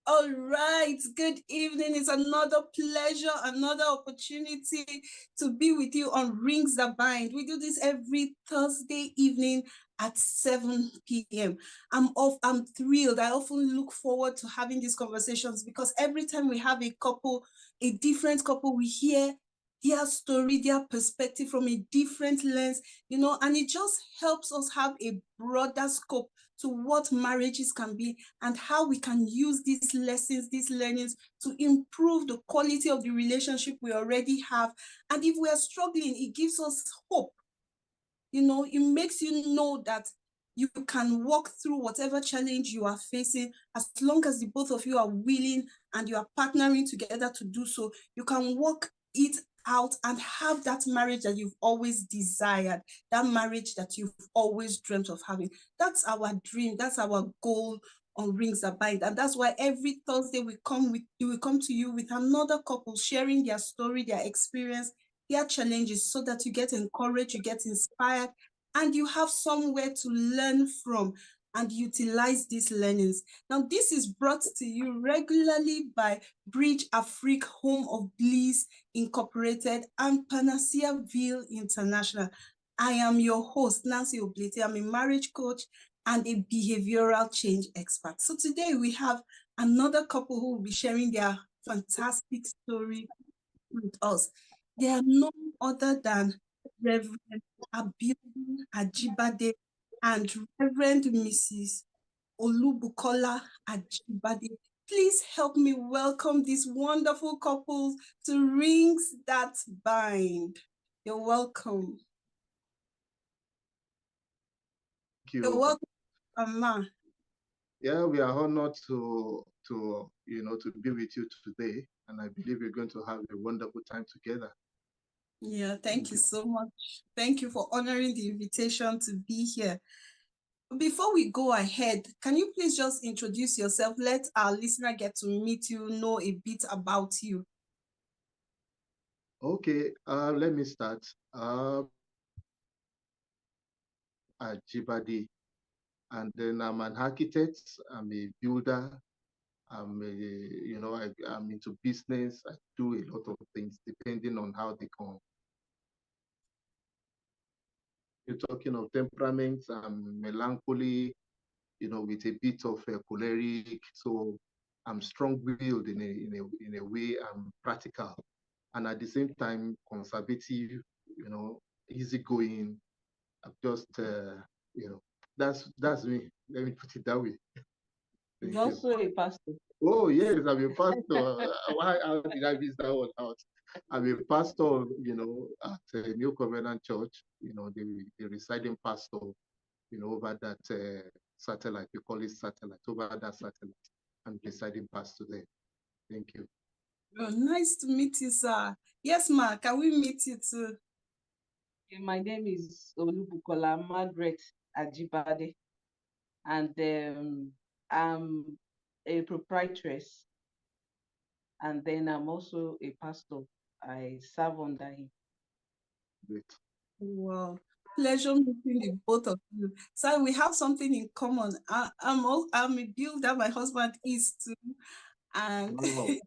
All right, good evening. It's another pleasure, another opportunity to be with you on Rings That Bind. We do this every Thursday evening at 7 p.m. I'm thrilled. I often look forward to having these conversations because every time we have a different couple, we hear their story, their perspective from a different lens, and it just helps us have a broader scope to what marriages can be and how we can use these lessons, these learnings to improve the quality of the relationship we already have. And if we are struggling, it gives us hope. It makes you know that you can walk through whatever challenge you are facing as long as the both of you are willing and you are partnering together to do so. You can work it out and have that marriage that you've always desired, that marriage that you've always dreamt of having. That's our dream. That's our goal on Rings That Bind. And that's why every Thursday we come to you with another couple sharing their story, their experience, their challenges, so that you get encouraged, you get inspired, and you have somewhere to learn from and utilize these learnings. Now, this is brought to you regularly by BRIDGEAFRIQUE, home of BLISS Incorporated, and Panacea Ville International. I am your host, Nancy Oblete. I'm a marriage coach and a behavioral change expert. So today we have another couple who will be sharing their fantastic story with us. They are none other than Rev Abiodun Ajibade and Reverend Mrs. Olubukola Ajibade. Please help me welcome these wonderful couples to Rings That Bind. You're welcome. Thank you. You're welcome, Amma. Yeah, we are honored to be with you today, and I believe we're going to have a wonderful time together. Yeah, thank you so much. Thank you for honoring the invitation to be here. Before we go ahead, can you please just introduce yourself? Let our listener get to meet you, know a bit about you. Okay, let me start. Ajibade, and then I'm an architect. I'm a builder. I'm into business. I do a lot of things depending on how they come. You're talking of temperaments, I'm melancholy, with a bit of choleric. So I'm strong-willed in a way. I'm practical, and at the same time conservative. Easygoing. I'm just that's me. Let me put it that way. He's also a pastor. Oh yes, I'm a pastor. How did I miss that one out? I'm a pastor, at a New Covenant Church. The residing pastor, over that satellite. We call it satellite. Over that satellite, I'm residing pastor there. Thank you. Oh, nice to meet you, sir. Yes, ma. Can we meet you too? Okay, my name is Olubukola Ajibade, and I'm a proprietress, and then I'm also a pastor. I serve under him. Great. Wow. Pleasure meeting the both of you. So we have something in common. I'm a builder, my husband is too. And Wow. he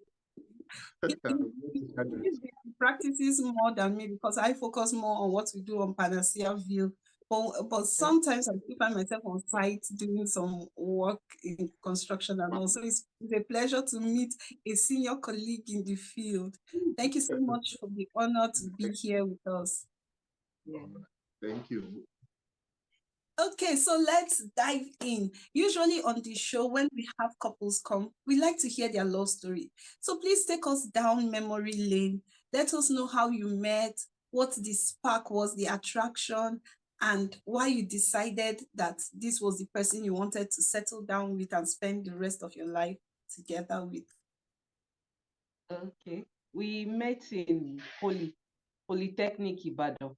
practices more than me because I focus more on what we do on Panacea Ville. But sometimes I still find myself on site doing some work in construction, and also it's a pleasure to meet a senior colleague in the field. Thank you so much for the honor to be here with us. Yeah. Thank you. Okay, so let's dive in. Usually on the show, when we have couples come, we like to hear their love story. So please take us down memory lane. Let us know how you met, what the spark was, the attraction, and why you decided that this was the person you wanted to settle down with and spend the rest of your life together with. Okay. We met in Polytechnic Ibadan.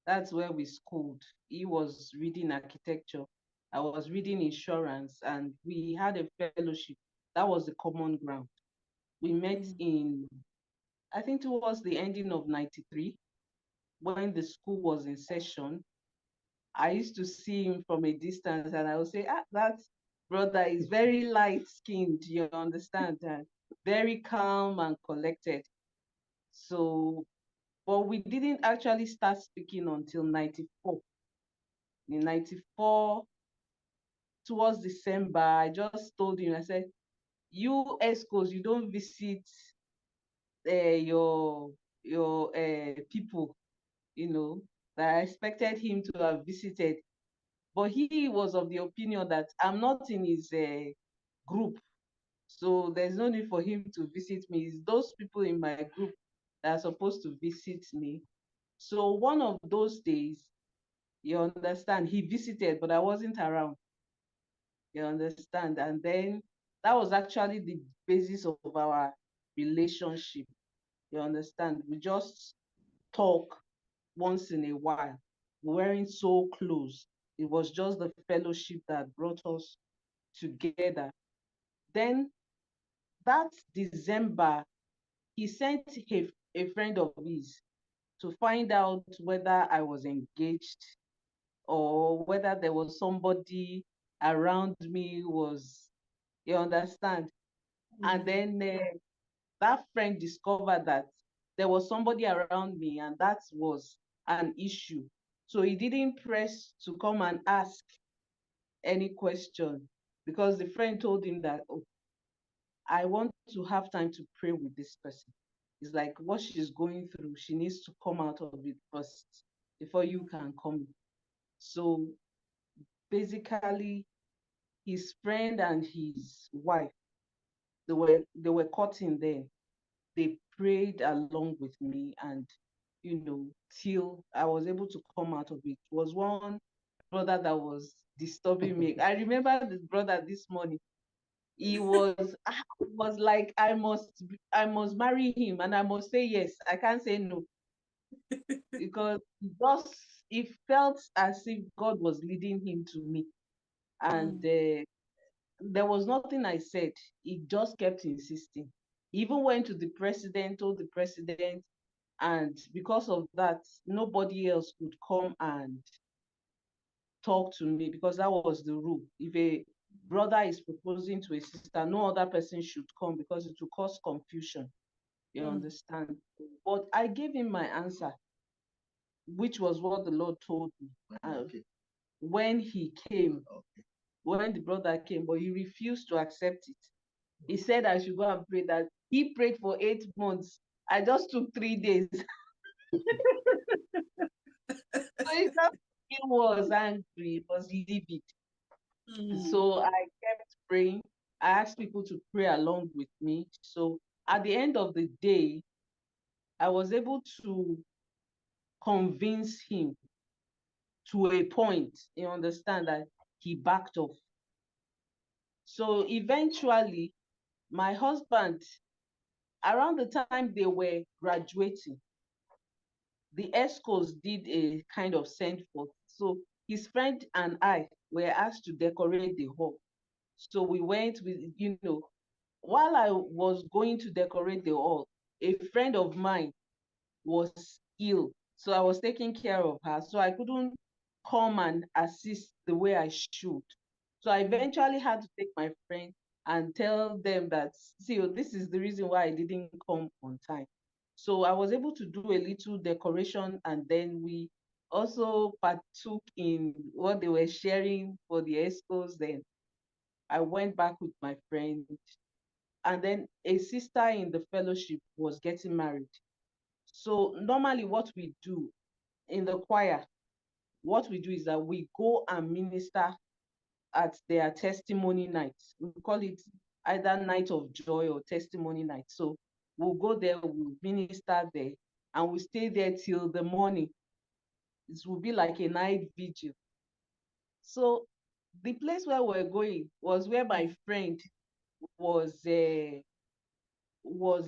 That's where we schooled. He was reading architecture. I was reading insurance, and we had a fellowship. That was the common ground. We met in, I think, towards the ending of '93, when the school was in session. I used to see him from a distance, and I would say, that's brother is very light-skinned, you understand, and very calm and collected. So, but we didn't actually start speaking until 94. In 94, towards December, I just told him, I said, you ESCOs, you don't visit your people, that I expected him to have visited. But he was of the opinion that I'm not in his group, so there's no need for him to visit me. It's those people in my group that are supposed to visit me. So one of those days, you understand, he visited, but I wasn't around. You understand? And then that was actually the basis of our relationship. You understand? We just talk once in a while. We weren't so close. It was just the fellowship that brought us together. Then that December, he sent a friend of his to find out whether I was engaged or whether there was somebody around me was, you understand? And then that friend discovered that there was somebody around me, and that was an issue. So he didn't press to come and ask any question, because the friend told him that, oh, I want to have time to pray with this person. It's like what she's going through, she needs to come out of it first before you can come. So basically, his friend and his wife, they were cutting then. They prayed along with me, and till I was able to come out of it. It was one brother that was disturbing me. I remember this brother this morning. He was like, I must marry him, and I must say yes. I can't say no, because just it felt as if God was leading him to me, and there was nothing I said. He just kept insisting. He even went to the president, told the president, and because of that, nobody else could come and talk to me, because that was the rule. If a brother is proposing to a sister, no other person should come, because it will cause confusion. You understand? But I gave him my answer, which was what the Lord told me. When he came, when the brother came, but he refused to accept it. He said I should go and pray. That he prayed for 8 months. I just took 3 days. So he was angry, he was livid. So I kept praying. I asked people to pray along with me. So at the end of the day, I was able to convince him to a point. You understand that he backed off. So eventually, my husband, around the time they were graduating, the ESCOs did a kind of send forth. So his friend and I were asked to decorate the hall. So we went with, while I was going to decorate the hall, a friend of mine was ill. So I was taking care of her. So I couldn't come and assist the way I should. So I eventually had to take my friend and tell them that, see, this is the reason why I didn't come on time. So I was able to do a little decoration, and then we also partook in what they were sharing for the ESCOs. Then I went back with my friend, and then a sister in the fellowship was getting married. So normally what we do in the choir, what we do is that we go and minister at their testimony nights. We call it either night of joy or testimony night. So we'll go there, we'll minister there, and we stay there till the morning. It will be like a night vigil. So the place where we're going was where my friend was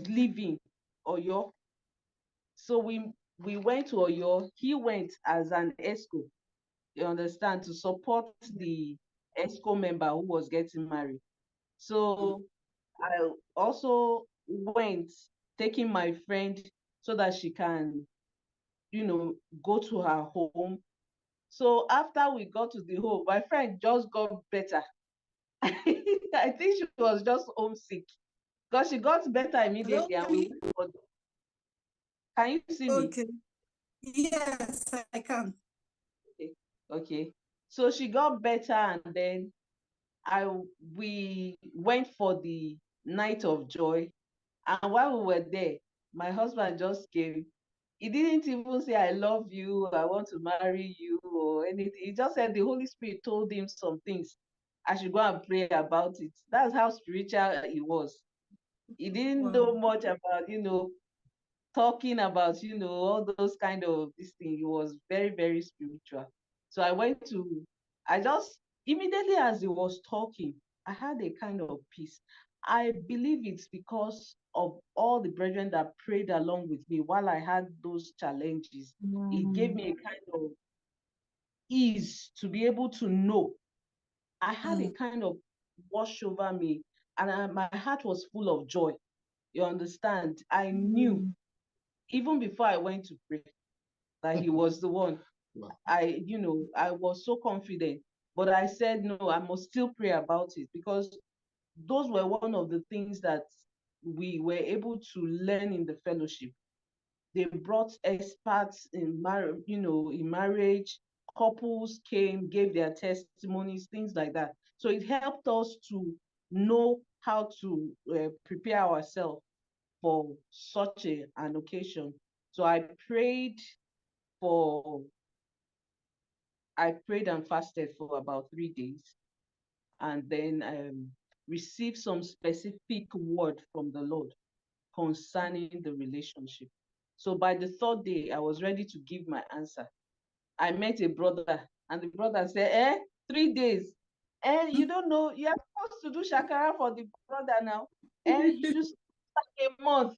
living, Oyo. So we went to Oyo. He went as an ESCO, you understand, to support the ESCO member who was getting married. So I also went, taking my friend so that she can, go to her home. So after we got to the home, my friend just got better. I think she was just homesick because she got better Hello, immediately and we went for. Can you see me? okay. Yes, I can. Okay. Okay. So she got better and then we went for the night of joy. And while we were there, my husband just came. He didn't even say, I love you, I want to marry you, or anything. He just said the Holy Spirit told him some things. I should go and pray about it. That's how spiritual he was. He didn't Wow. know much about, talking about, all those kind of this thing. He was very, very spiritual. So I just, immediately as he was talking, I had a kind of peace. I believe it's because of all the brethren that prayed along with me while I had those challenges. It gave me a kind of ease to be able to know. I had a kind of wash over me, and my heart was full of joy. You understand? I knew even before I went to pray that he was the one. Wow. I was so confident, but I said, no, I must still pray about it because those were one of the things that we were able to learn in the fellowship. They brought experts in marriage. Couples came, gave their testimonies, things like that. So it helped us to know how to prepare ourselves for such an occasion. So for I prayed and fasted for about 3 days, and then received some specific word from the Lord concerning the relationship. So by the third day, I was ready to give my answer. I met a brother, and the brother said, 3 days. You don't know, you're supposed to do shakara for the brother now. You just like a month.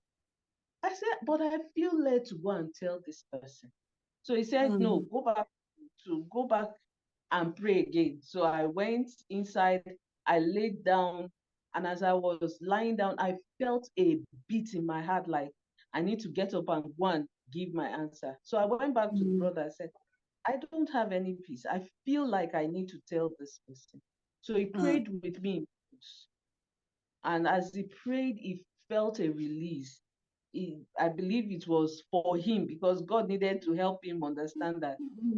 I said, but I feel led to go and tell this person. So he said, no, go back and pray again. So I went inside, I laid down, and as I was lying down, I felt a beat in my heart like I need to get up and go and give my answer. So I went back to the brother. I said, I don't have any peace. I feel like I need to tell this person. So he prayed with me. And as he prayed, he felt a release. I believe it was for him because God needed to help him understand that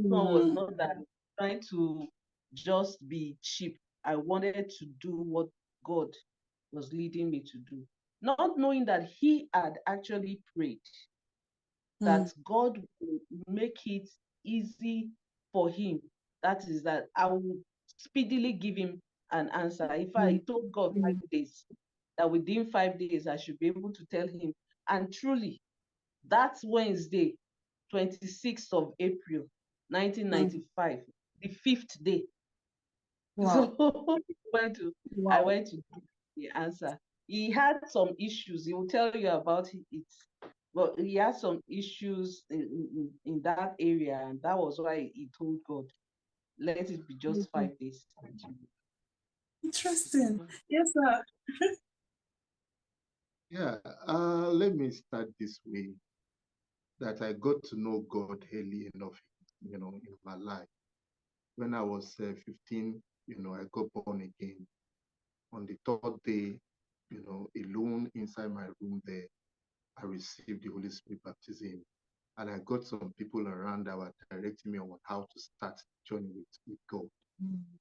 God was not that trying to just be cheap. I wanted to do what God was leading me to do, not knowing that he had actually prayed that God will make it easy for him. That is that I will speedily give him an answer. If I told God 5 days, that within 5 days I should be able to tell him. And truly, that's Wednesday, 26th of April, 1995, the fifth day. Wow. So I Wow. went to give the answer. He had some issues. He will tell you about it. Well, he had some issues in that area, and that was why he told God, let it be just 5 days. Interesting. Yes, sir. Yeah, let me start this way, that I got to know God early enough, in my life. When I was 15, I got born again. On the third day, alone inside my room there, I received the Holy Spirit baptism. And I got some people around that were directing me on how to start the journey with God.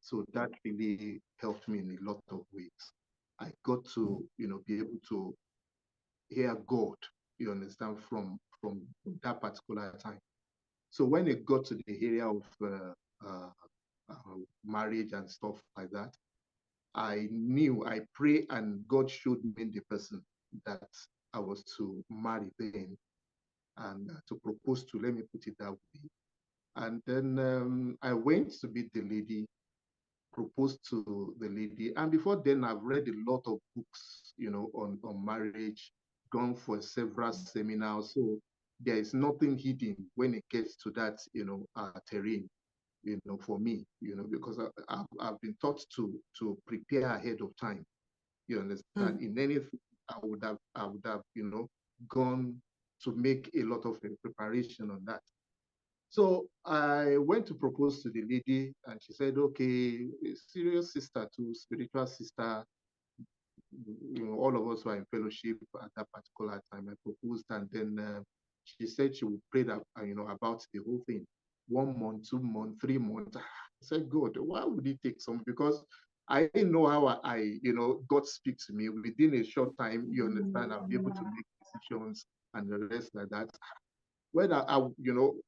So that really helped me in a lot of ways. I got to, be able to hear God, you understand, from that particular time. So when it got to the area of marriage and stuff like that, I knew, I prayed, and God showed me the person that I was to marry then and to propose to, let me put it that way. And then I went to meet the lady, proposed to the lady. And before then, I've read a lot of books, on marriage, gone for several seminars. So there is nothing hidden when it gets to that, terrain, for me, because I've been taught to prepare ahead of time. You understand? In anything, I would have, gone to make a lot of preparation on that. So I went to propose to the lady, and she said, okay, a serious sister to spiritual sister. All of us were in fellowship at that particular time. I proposed, and then she said she would pray that, about the whole thing. 1 month, 2 months, 3 months. I said, God, why would it take some? Because I didn't know how God speaks to me within a short time. You understand, I'll be able to make decisions and the rest like that. When I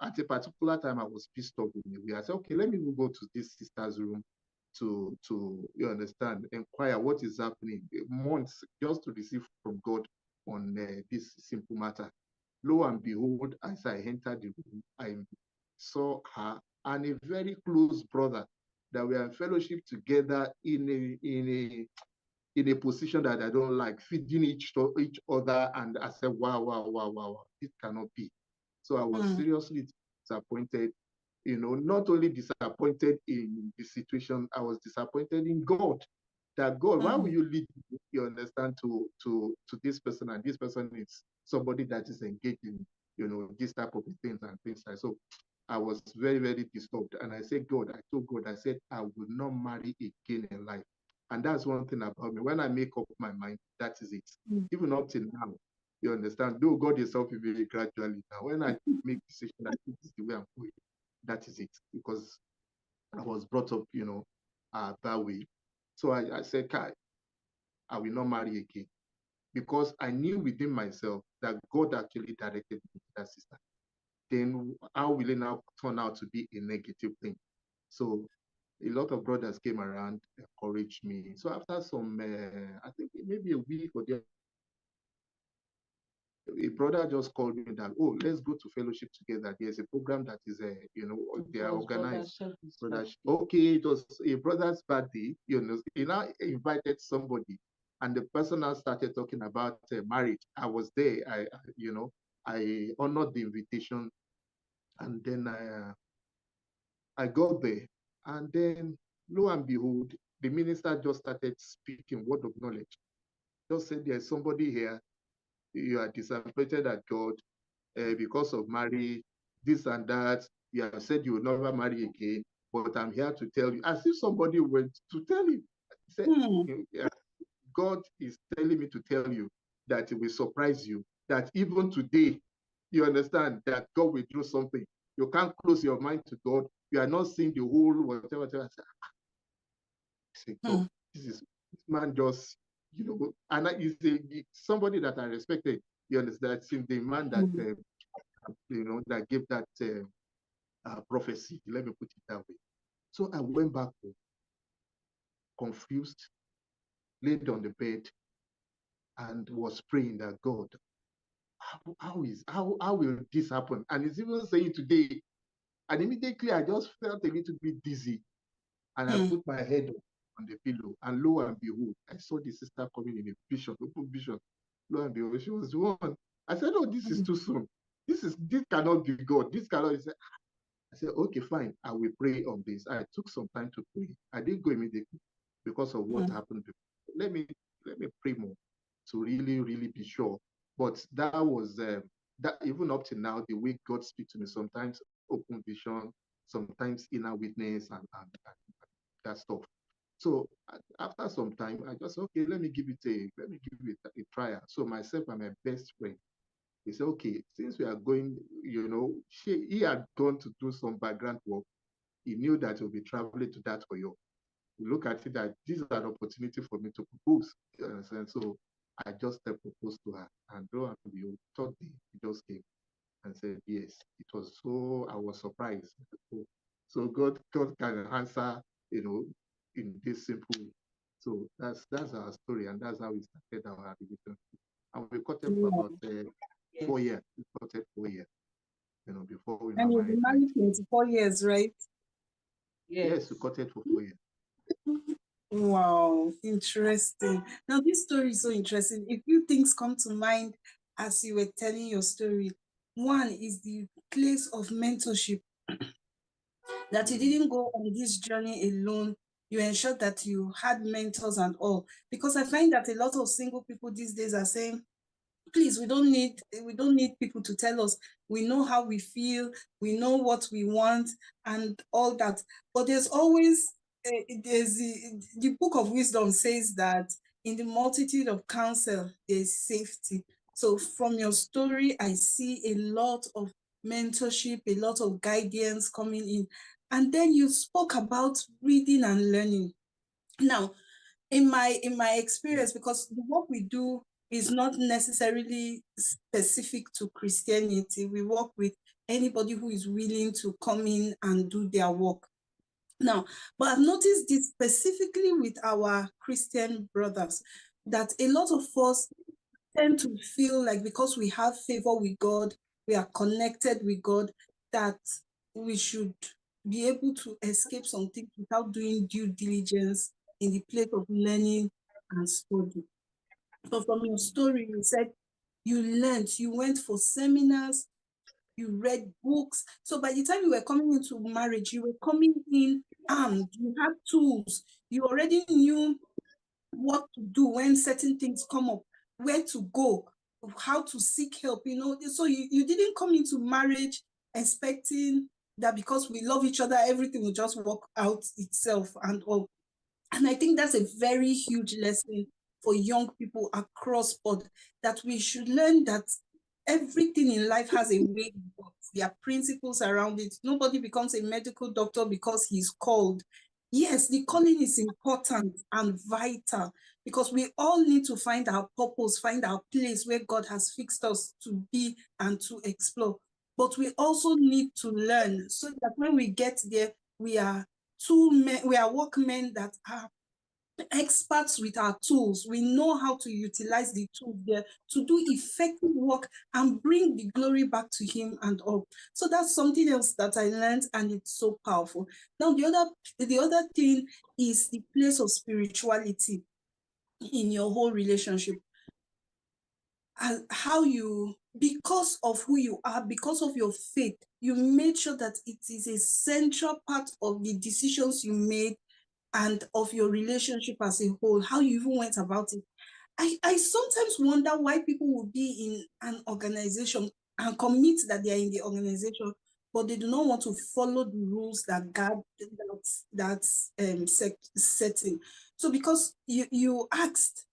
at a particular time, I was pissed off with me. I said, okay, let me go to this sister's room to you understand, inquire what is happening. Months just to receive from God on this simple matter. Lo and behold, as I entered the room, I saw her and a very close brother that we are in fellowship together in a position that I don't like, feeding each other. And I said, wow, it cannot be. So I was seriously disappointed, not only disappointed in the situation, I was disappointed in God. That God, why will you lead me, you understand, to this person, and this person is somebody that is engaged in, this type of things and things like so. I was very, very disturbed. And I said, God, I told God, I said, I will not marry again in life. And that's one thing about me. When I make up my mind, that is it. Even up till now, you understand, though God is helping me gradually now. When I make decision that this is the way I'm going, that is it. Because I was brought up, that way. So I said, Kai, I will not marry again. Because I knew within myself that God actually directed me to that sister. Then how will it now turn out to be a negative thing? So a lot of brothers came around, encouraged me. So after some, I think maybe a week or the a brother just called me that, oh, let's go to fellowship together. There's a program that is, they are organized. Okay, it was a brother's birthday. He now invited somebody, and the person now started talking about marriage. I was there. I honored the invitation, and then I got there, and then lo and behold, the minister just started speaking word of knowledge. Just said, there's somebody here. You are disappointed at God because of marriage, this and that. You have said you will never marry again, but I'm here to tell you, as if somebody went to tell him. Said, God is telling me to tell you that it will surprise you, that even today, you understand that God will do something. You can't close your mind to God. You are not seeing the whole whatever. I said, God, this man just, and he's somebody that I respected. You understand? Since the man that, that gave that prophecy, let me put it that way. So I went back home, confused, laid on the bed, and was praying that God, how will this happen? And he's even saying today, and immediately I just felt a little bit dizzy, and I put my head on the pillow, and lo and behold, I saw the sister coming in a vision, open vision. Lo and behold, she was the one. I said, oh, this is too soon. This cannot be God. This cannot. I said, okay, fine. I will pray on this. I took some time to pray. I didn't go immediately because of what happened before. Let me pray more to really, really be sure. But that was that even up to now, the way God speaks to me, sometimes open vision, sometimes inner witness, and that stuff. So after some time, I just okay, let me give it a trial. So myself and my best friend, he said, okay, since we are going, he had gone to do some background work. He knew that he'll be traveling to that Oyo. We look at it that this is an opportunity for me to propose. And so I just proposed to her. And lo and behold, third day, he just came and said, yes. It was so, I was surprised. So God can answer, in this simple way. So that's our story, and that's how we started our relationship. And we cut it for about 4 years. We cut it 4 years, before we And you've been married 24 years, right? Yes, we cut it for 4 years. Wow, interesting. Now, this story is so interesting. A few things come to mind as you were telling your story. One is the place of mentorship, that you didn't go on this journey alone. You ensured that you had mentors and all. Because I find that a lot of single people these days are saying, Please, we don't need people to tell us. We know how we feel, we know what we want, and all that. But there's always the book of wisdom says that in the multitude of counsel there's safety. So from your story, I see a lot of mentorship, a lot of guidance coming in. And then you spoke about reading and learning. Now, in my experience, because the work we do is not necessarily specific to Christianity, we work with anybody who is willing to come in and do their work. Now, but I've noticed this specifically with our Christian brothers, that a lot of us tend to feel like because we have favor with God, we are connected with God, that we should be able to escape some things without doing due diligence in the place of learning and study. But from your story, you said you learned, you went for seminars, you read books. So by the time you were coming into marriage, you were coming in armed, you had tools, you already knew what to do when certain things come up, where to go, how to seek help, you know. So you didn't come into marriage expecting that because we love each other, everything will just work out itself and all. And I think that's a very huge lesson for young people across board, that we should learn that everything in life has a way it works. There are principles around it. Nobody becomes a medical doctor because he's called. Yes, the calling is important and vital, because we all need to find our purpose, find our place where God has fixed us to be and to explore. But we also need to learn so that when we get there, we are we are workmen that are experts with our tools. We know how to utilize the tools there to do effective work and bring the glory back to him and all. So that's something else that I learned, and it's so powerful. Now, the other thing is the place of spirituality in your whole relationship. And how you, because of who you are, because of your faith, you made sure that it is a central part of the decisions you made and of your relationship as a whole, how you even went about it. I sometimes wonder why people will be in an organization and commit that they are in the organization, but they do not want to follow the rules that God that's setting. So because you asked,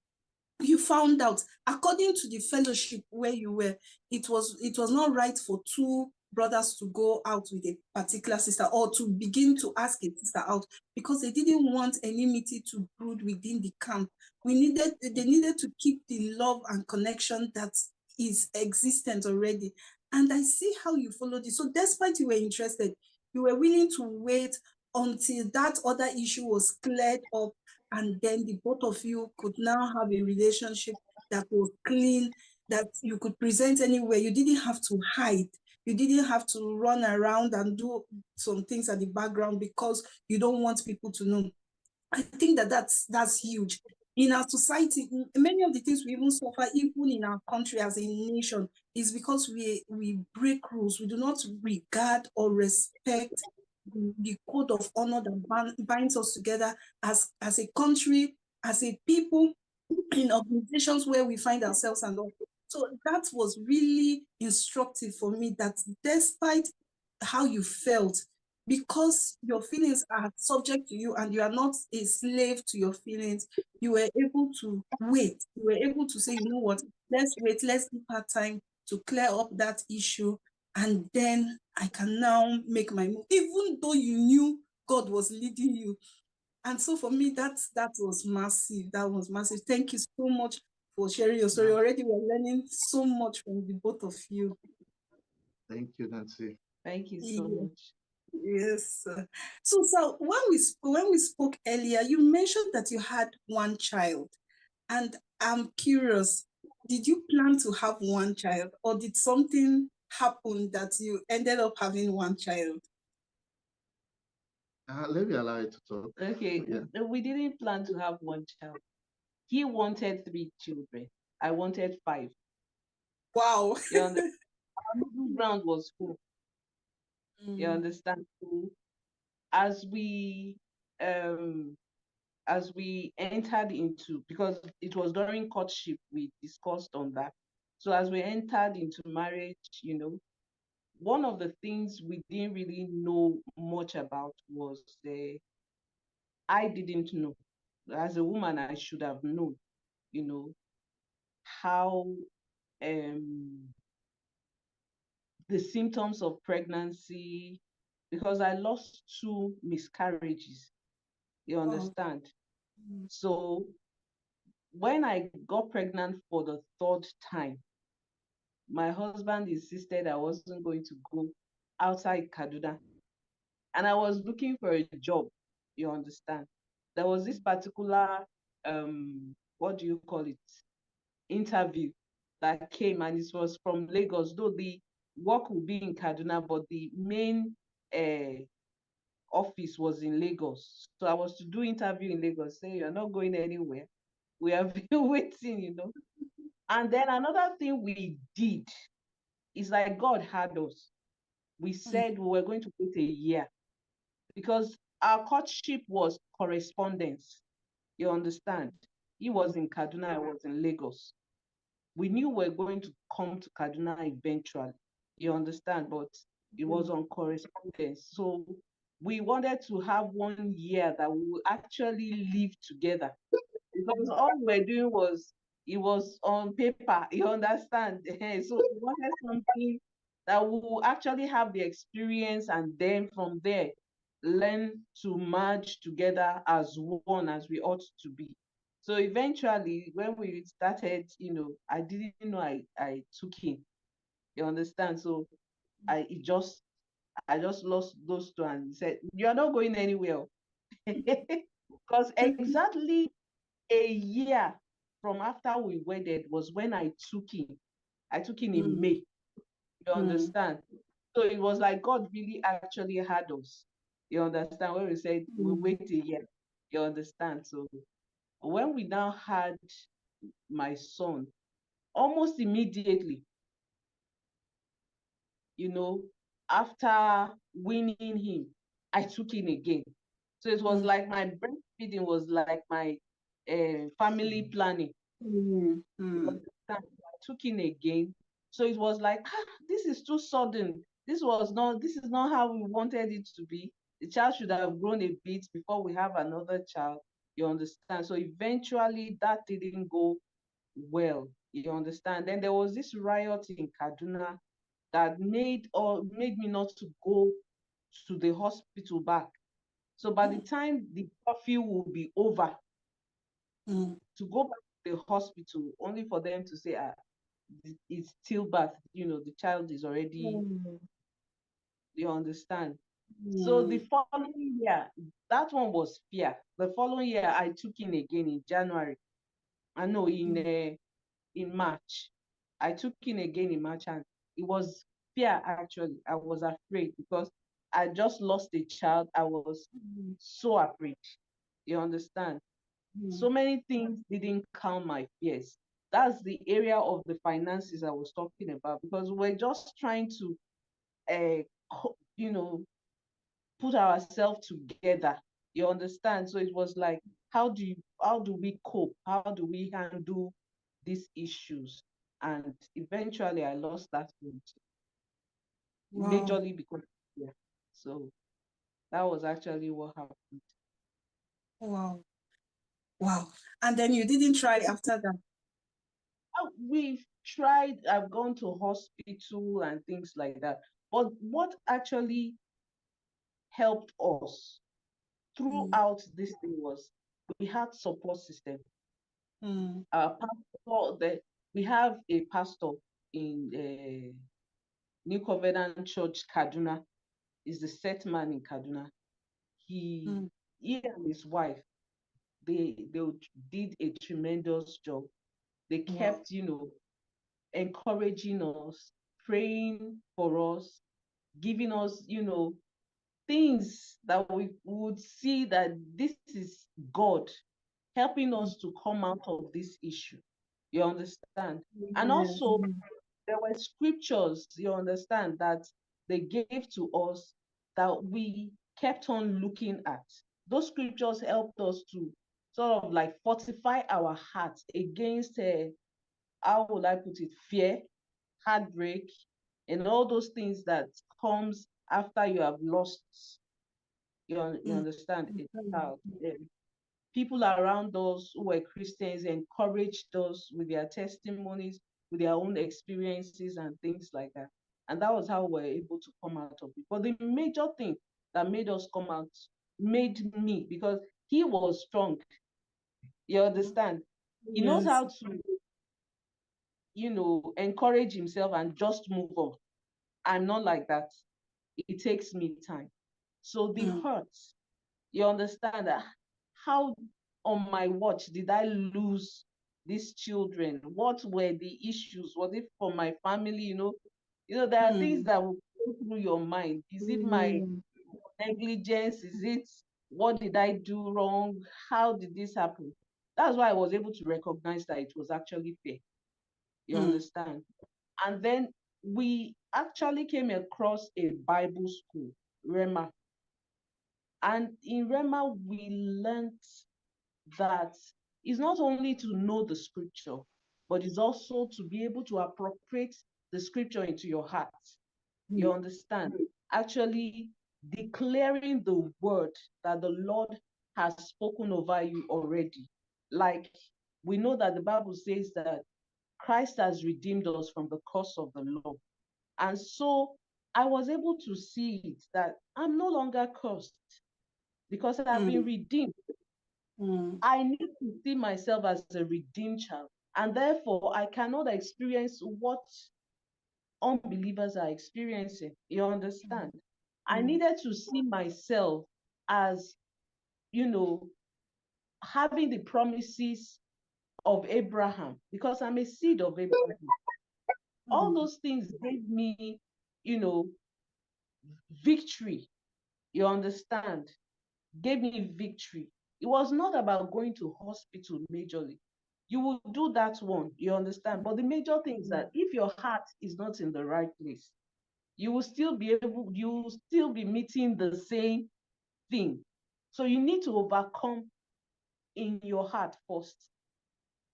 you found out, according to the fellowship where you were, it was not right for two brothers to go out with a particular sister, or to begin to ask a sister out, because they didn't want enmity to brood within the camp. They needed to keep the love and connection that is existent already. And I see how you followed it. So despite you were interested, you were willing to wait until that other issue was cleared up, and then the both of you could now have a relationship that was clean, that you could present anywhere. You didn't have to hide. You didn't have to run around and do some things at the background because you don't want people to know. I think that's huge. In our society, many of the things we even suffer, even in our country as a nation, is because we break rules. We do not regard or respect the code of honor that binds us together as a country, as a people, in organizations where we find ourselves and all. So that was really instructive for me, that despite how you felt, because your feelings are subject to you and you are not a slave to your feelings, you were able to wait. You were able to say, you know what, let's wait, let's give her time to clear up that issue, and then I can now make my move, even though you knew God was leading you. And so for me, that was massive. That was massive. Thank you so much for sharing your story. Already we're learning so much from the both of you. Thank you, Nancy. Thank you so much. Yes. So when we spoke earlier, you mentioned that you had one child, and I'm curious, did you plan to have one child, or did something happen that you ended up having one child? Let me allow you to talk. Okay, Yeah. we didn't plan to have one child. He wanted 3 children. I wanted 5. Wow. You understand? Our middle ground was full. You Mm. understand? So as we um entered into, because it was during courtship we discussed on that. So as we entered into marriage, one of the things we didn't really know much about was I didn't know. As a woman, I should have known, how the symptoms of pregnancy, because I lost 2 miscarriages, you understand? So when I got pregnant for the 3rd time, my husband insisted I wasn't going to go outside Kaduna. And I was looking for a job, you understand? There was this particular, what do you call it, interview that came, and it was from Lagos, though the work will be in Kaduna, but the main office was in Lagos. So I was to do interview in Lagos, say you're not going anywhere. We have been waiting. And then another thing we did is like God had us. We said we were going to wait a year because our courtship was correspondence. You understand? He was in Kaduna, I was in Lagos. We knew we were going to come to Kaduna eventually. You understand? But it was on correspondence. So we wanted to have 1 year that we would actually live together, because all we were doing was, it was on paper, you understand? So we wanted something that we will actually have the experience, and then from there learn to merge together as one, as we ought to be. So eventually when we started, I didn't know I took him, you understand? So I just lost those 2 and he said, "You're not going anywhere." Because exactly a year from after we wedded was when I took him. I took him in May. You understand? So it was like God really actually had us. You understand? When we said we wait a year. You understand? So when we now had my son, almost immediately, after winning him, I took him again. So it was like my breastfeeding was like my family planning. I took in again. So it was like, this is too sudden. This is not how we wanted it to be. The child should have grown a bit before we have another child. You understand? So eventually that didn't go well. You understand? Then there was this riot in Kaduna that made me not to go to the hospital back. So by the time the curfew will be over, to go back to the hospital, only for them to say, it's stillbirth, the child is already, you understand? So the following year, that one was fear. The following year, I took in again in January. I know in March. I took in again in March, and it was fear actually. I was afraid because I just lost a child. I was so afraid. You understand? So many things didn't calm my fears. That's the area of the finances I was talking about, because we're just trying to, you know, put ourselves together. You understand? So it was like, how do we cope? How do we handle these issues? And eventually I lost that one majorly because yeah. So that was actually what happened. Wow. Wow. And then you didn't try after that? We've tried, I've gone to hospital and things like that. But what actually helped us throughout this thing was we had support system. Our pastor, we have a pastor in New Covenant Church, Kaduna, is the set man in Kaduna. He and his wife, they did a tremendous job. They kept, encouraging us, praying for us, giving us, things that we would see that this is God helping us to come out of this issue. You understand? And also, there were scriptures, you understand, that they gave to us that we kept on looking at. Those scriptures helped us to sort of like fortify our hearts against how will I put it, fear, heartbreak, and all those things that comes after you have lost, you understand, a child. People around us who were Christians encouraged us with their testimonies, with their own experiences and things like that. And that was how we were able to come out of it. But the major thing that made us come out, made me, because he was strong. You understand? He knows how to, encourage himself and just move on. I'm not like that. It takes me time. So the hurts, you understand that how on my watch did I lose these children? What were the issues? Was it for my family? There are things that will go through your mind. Is it my negligence? Is it what did I do wrong? How did this happen? That's why I was able to recognize that it was actually fair. You understand? And then we actually came across a Bible school, Rema. And in Rema, we learned that it's not only to know the scripture, but it's also to be able to appropriate the scripture into your heart. You understand? Actually declaring the word that the Lord has spoken over you already. Like we know that the Bible says that Christ has redeemed us from the curse of the law. And so I was able to see it that I'm no longer cursed because I've been redeemed. I need to see myself as a redeemed child. And therefore, I cannot experience what unbelievers are experiencing. You understand? I needed to see myself as, having the promises of Abraham because I'm a seed of Abraham. All those things gave me, victory. You understand? Gave me victory. It was not about going to hospital majorly. You will do that one, you understand? But the major thing is that if your heart is not in the right place, you will still be meeting the same thing. So you need to overcome in your heart first.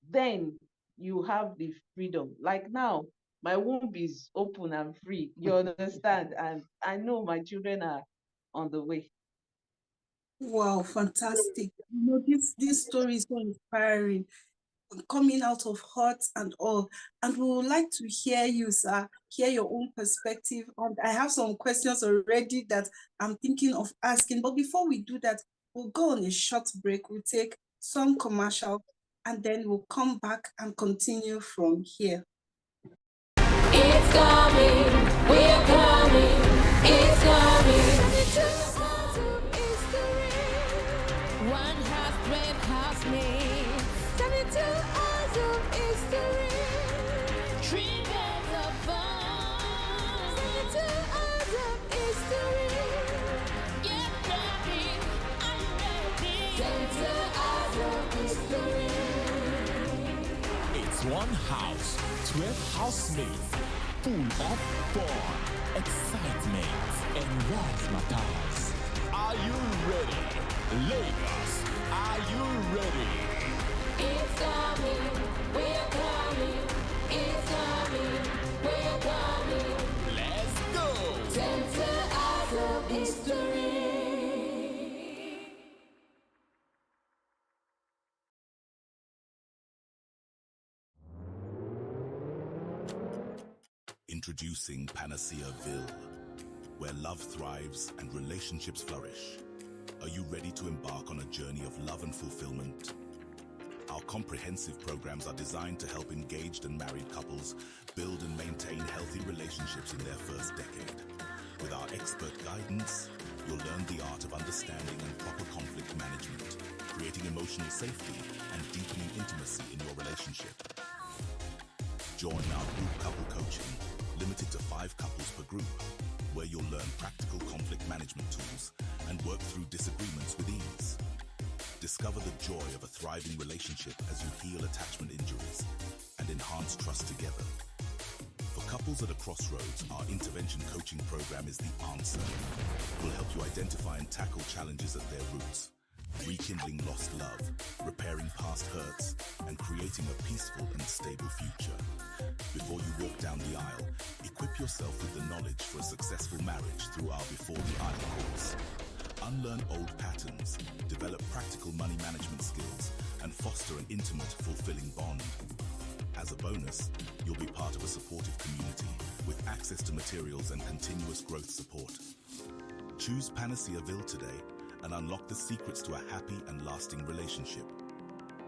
Then you have the freedom. Like now, my womb is open and free. You understand? And I know my children are on the way. Wow, fantastic. This story is so inspiring, coming out of hurt and all. And we would like to hear you, sir, hear your own perspective. And I have some questions already that I'm thinking of asking. But before we do that, we'll go on a short break. We'll take some commercial, and then we'll come back and continue from here. It's coming, we're coming, it's coming. One house, brave house me. 72 hours of history. Triggers of fun. 72 hours of history. Get ready, I'm ready. 72 hours of history. It's one house, 12 housemates, full of fun, excitement, and razzmatazz. Are you ready? Lagos, are you ready? It's coming, we're coming, it's coming, we're coming. Let's go! 72 hours of history. Introducing Panacea Ville, where love thrives and relationships flourish. Are you ready to embark on a journey of love and fulfillment? Our comprehensive programs are designed to help engaged and married couples build and maintain healthy relationships in their first decade. With our expert guidance, you'll learn the art of understanding and proper conflict management, creating emotional safety and deepening intimacy in your relationship. Join our group couple coaching, limited to 5 couples per group, where you'll learn practical conflict management tools and work through disagreements with ease. Discover the joy of a thriving relationship as you heal attachment injuries and enhance trust together. For couples at a crossroads, our intervention coaching program is the answer. We'll help you identify and tackle challenges at their roots, rekindling lost love, repairing past hurts, and creating a peaceful and stable future. Before you walk down the aisle, equip yourself with the knowledge for a successful marriage through our Before the Aisle course. Unlearn old patterns, develop practical money management skills, and foster an intimate, fulfilling bond. As a bonus, you'll be part of a supportive community with access to materials and continuous growth support. Choose Panacea Ville today and unlock the secrets to a happy and lasting relationship.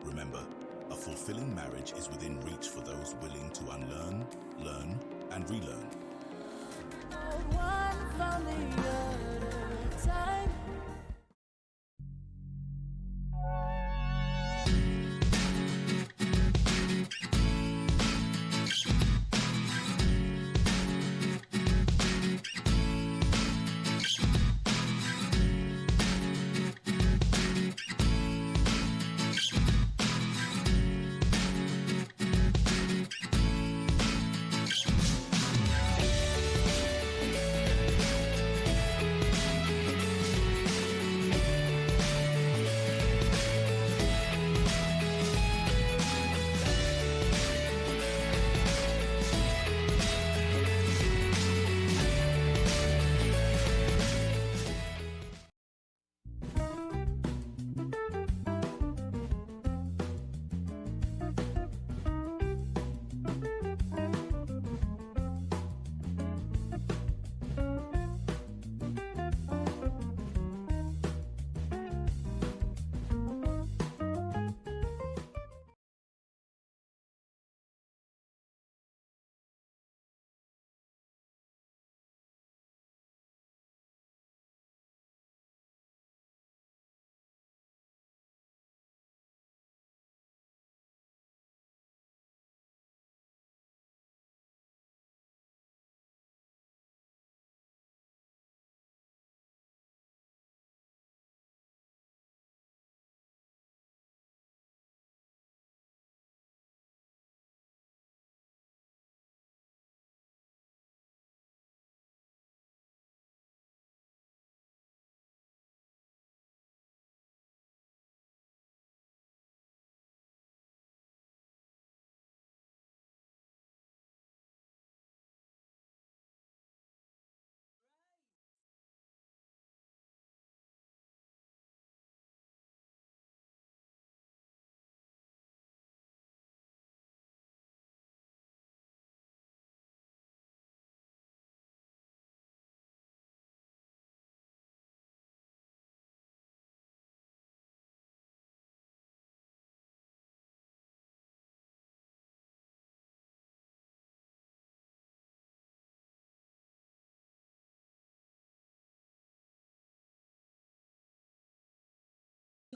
Remember, a fulfilling marriage is within reach for those willing to unlearn, learn, and relearn. One family at a time.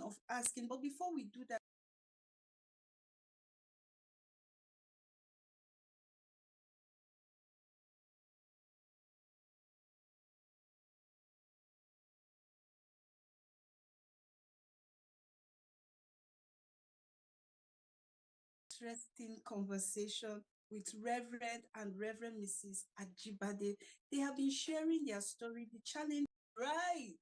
Of asking, but before we do that, interesting conversation with Reverend and Reverend Mrs. Ajibade. They have been sharing their story, the challenge. Right.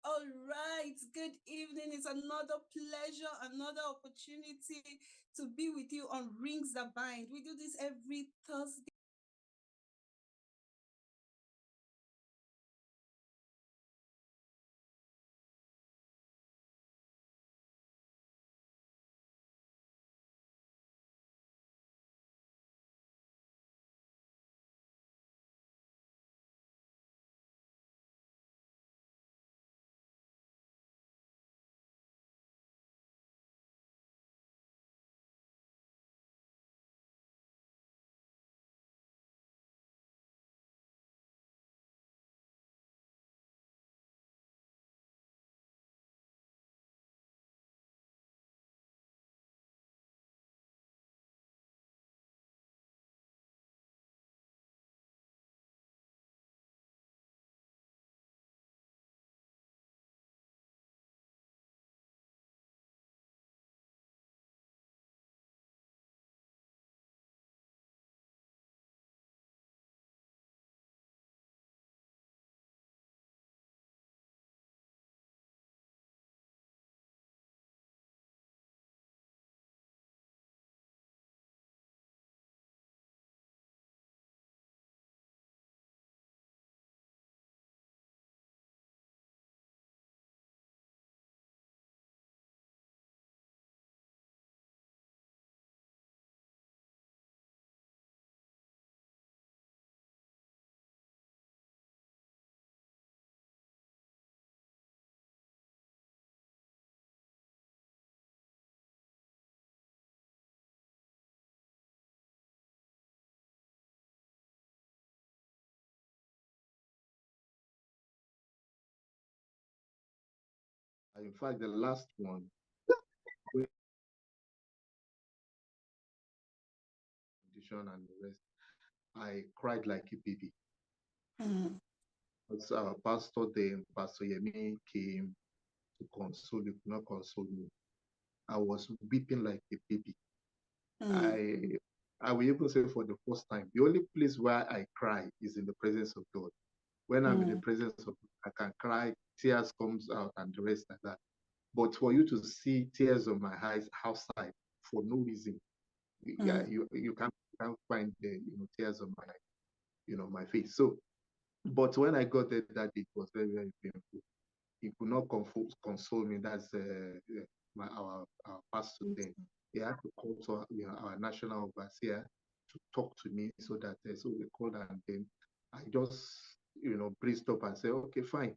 All right. Good evening. It's another pleasure, another opportunity to be with you on Rings That Bind. We do this every Thursday. In fact, the last one, and the rest, I cried like a baby. So our pastor then, Pastor Yemi, came to console me, could not console me. I was weeping like a baby. I will even say for the first time, the only place where I cry is in the presence of God. When I'm in the presence of God, I can cry, tears comes out and the rest like that. But for you to see tears on my eyes outside for no reason, you can't find the tears on my face. So, but when I got there that day, it was very, very painful. He could not console me. That's our pastor then. He had to call to our national overseer to talk to me so that so we called, and then I just breathed up and said, okay, fine.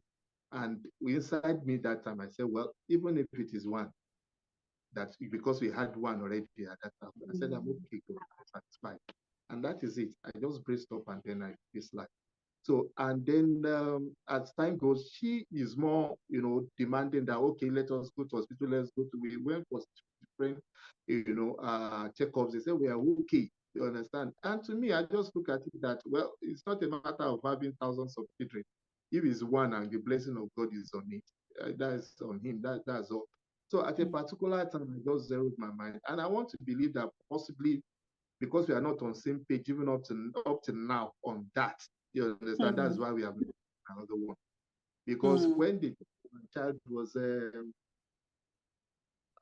And inside me that time, I said, well, even if it is one, that because we had one already at that time, I said, I'm okay, God, I'm satisfied. And that is it. I just breathed up and then I faced life. So, and then as time goes, she is more, demanding that, okay, let us go to hospital, we went for different, checkups. They say we are okay, you understand? And to me, I just look at it that, well, it's not a matter of having thousands of children. If it's one and the blessing of God is on it, that's on him, that's all. So at a particular time, I just zeroed my mind. And I want to believe that possibly because we are not on the same page, even up to now on that, you understand? That's why we have another one. Because when the child was,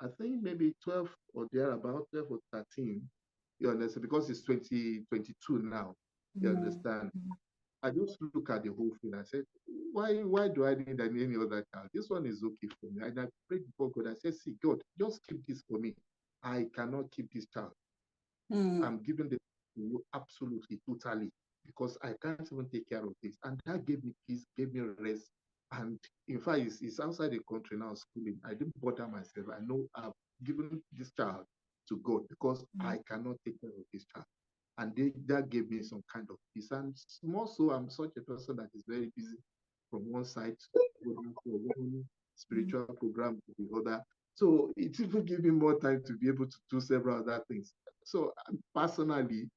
I think maybe 12 or thereabout, 12 or 13, you understand? Because it's 2022 now, you understand? I just look at the whole thing. I said, why do I need any other child? This one is okay for me. And I prayed before God. I said, see, God, just keep this for me. I cannot keep this child. I'm giving this to you absolutely, totally, because I can't even take care of this. And that gave me peace, gave me rest. And in fact, it's outside the country now schooling. I didn't bother myself. I know I've given this child to God because I cannot take care of this child. And that gave me some kind of peace. And more so, I'm such a person that is very busy from one side to one spiritual program to the other. So it even gave me more time to be able to do several other things. So personally,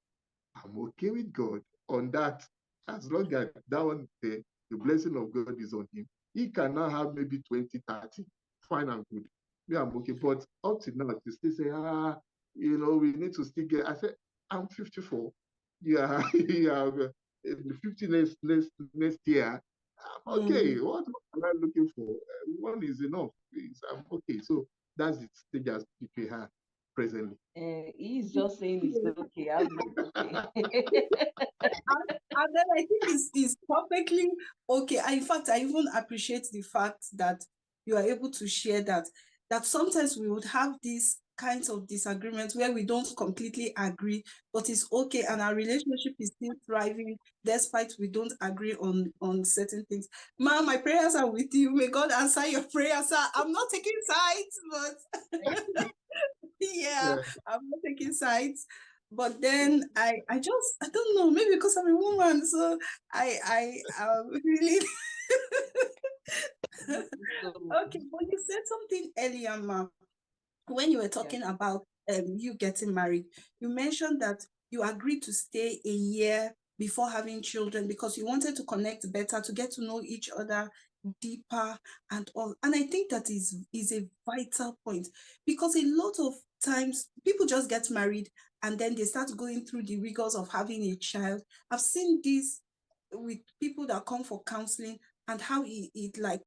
I'm okay with God on that. As long as that one, the blessing of God is on him, he can now have maybe 20, 30. Fine and good. Me, I'm okay. But up to now, to still say, we need to still get. I said, I'm 54. Yeah, yeah, 50 next year. I'm okay. What am I looking for? One is enough. I'm okay. So that's the stage as we have presently. He's just saying it's okay. I'm not okay. And then I think it's perfectly okay. In fact, I even appreciate the fact that you are able to share that sometimes we would have these kinds of disagreements where we don't completely agree, but it's okay, and our relationship is still thriving despite we don't agree on certain things. Ma, my prayers are with you. May God answer your prayers, sir. I'm not taking sides, but yeah, I'm not taking sides. But then I don't know, maybe because I'm a woman, so I really okay. But you said something earlier, ma, when you were talking about you getting married. You mentioned that you agreed to stay a year before having children because you wanted to connect better, to get to know each other deeper and all. And I think that is a vital point, because a lot of times people just get married and then they start going through the rigors of having a child. I've seen this with people that come for counseling and how it like